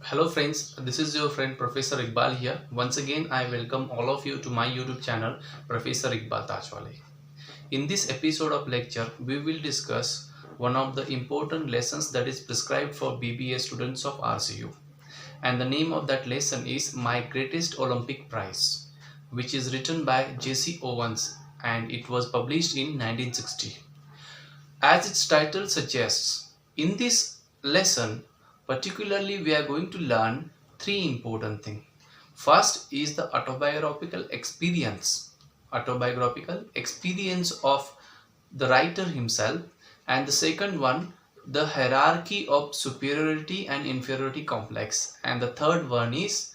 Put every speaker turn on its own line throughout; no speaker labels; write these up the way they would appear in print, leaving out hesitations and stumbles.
Hello friends, this is your friend Professor Iqbal here. Once again, I welcome all of you to my YouTube channel Professor Iqbal Tajwale. In this episode of lecture, we will discuss one of the important lessons that is prescribed for BBA students of RCU. And the name of that lesson is My Greatest Olympic Prize, which is written by J.C. Owens and it was published in 1960. As its title suggests, in this lesson, particularly we are going to learn three important things. First is the autobiographical experience of the writer himself, and the second one, the hierarchy of superiority and inferiority complex, and the third one is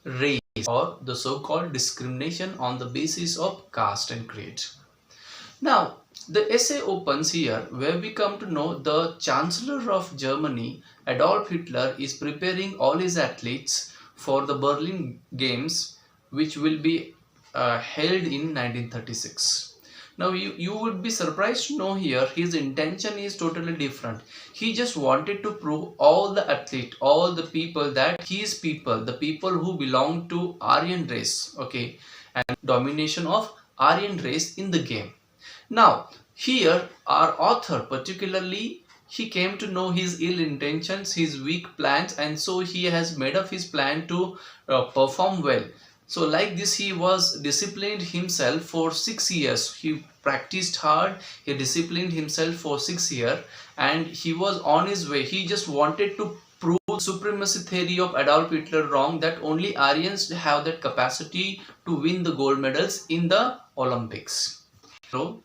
race or the so-called discrimination on the basis of caste and creed. Now, the essay opens here where we come to know the Chancellor of Germany, Adolf Hitler, is preparing all his athletes for the Berlin Games, which will be held in 1936. Now, you would be surprised to know here his intention is totally different. He just wanted to prove all the athletes, all the people that his people, the people who belong to Aryan race, okay, and domination of Aryan race in the game. Now, here our author particularly, he came to know his ill intentions, his weak plans, and so he has made up his plan to perform well. So like this, he was disciplined himself for 6 years. He practiced hard, he disciplined himself for 6 years, and he was on his way. He just wanted to prove the supremacy theory of Adolf Hitler wrong, that only Aryans have that capacity to win the gold medals in the Olympics.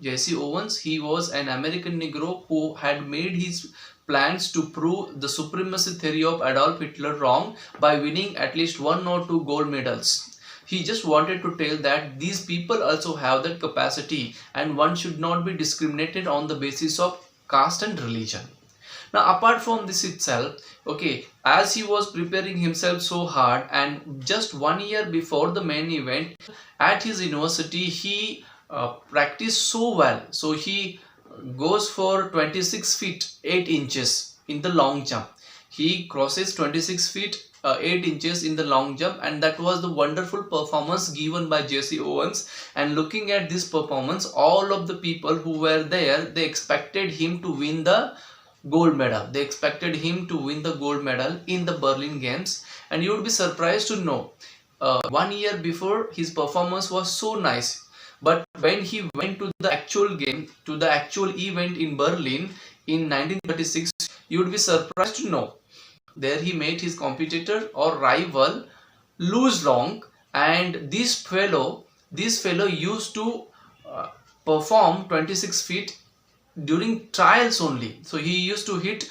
J.C. Owens, he was an American Negro who had made his plans to prove the supremacy theory of Adolf Hitler wrong by winning at least 1 or 2 gold medals. He just wanted to tell that these people also have that capacity and one should not be discriminated on the basis of caste and religion. Now, apart from this itself, okay, as he was preparing himself so hard, and just 1 year before the main event at his university, he practiced so well. So he goes for 26 feet 8 inches in the long jump. He crosses 26 feet 8 inches in the long jump, and that was the wonderful performance given by J.C. Owens. And looking at this performance, all of the people who were there, they expected him to win the gold medal. They expected him to win the gold medal in the Berlin Games. And you would be surprised to know 1 year before his performance was so nice. But when he went to the actual game, to the actual event in Berlin in 1936, you would be surprised to know there he met his competitor or rival Louis Long, and this fellow used to perform 26 feet during trials only. So he used to hit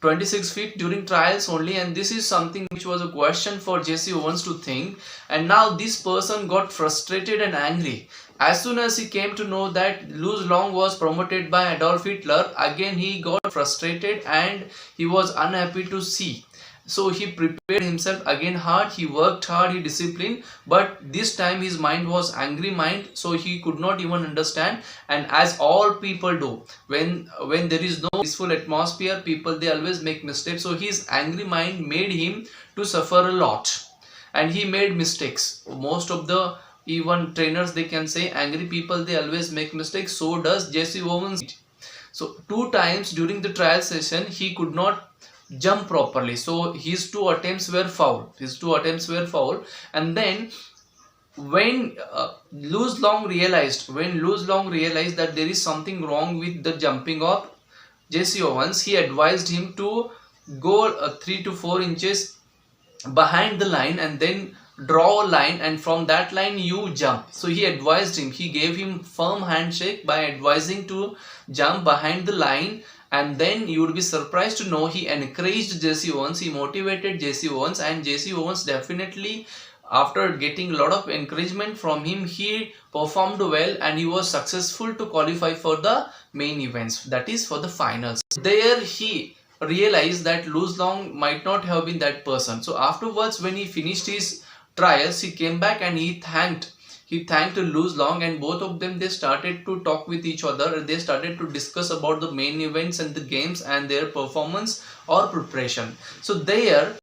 26 feet during trials only, and this is something which was a question for J.C. Owens to think. And now this person got frustrated and angry. As soon as he came to know that Louis Long was promoted by Adolf Hitler, again he got frustrated and he was unhappy to see. So he prepared himself again hard, he worked hard, he disciplined, but this time his mind was angry mind, so he could not even understand. And as all people do, when there is no peaceful atmosphere, people, they always make mistakes. So his angry mind made him to suffer a lot, and he made mistakes. Most of the even trainers, they can say angry people, they always make mistakes. So does J.C. Owens. So 2 times during the trial session he could not jump properly, so his 2 attempts were foul. And then when Louis Long realized that there is something wrong with the jumping of J.C. Owens, he advised him to go 3 to 4 inches behind the line and then draw a line, and from that line you jump. So he advised him, he gave him firm handshake by advising to jump behind the line. And then you would be surprised to know he encouraged J.C. Owens, he motivated J.C. Owens, and J.C. Owens definitely, after getting a lot of encouragement from him, he performed well and he was successful to qualify for the main events, that is for the finals. There he realized that Louis Long might not have been that person. So afterwards, when he finished his trials, he came back and he thanked Louis Long, and both of them, they started to talk with each other. They started to discuss about the main events and the games and their performance or preparation. So there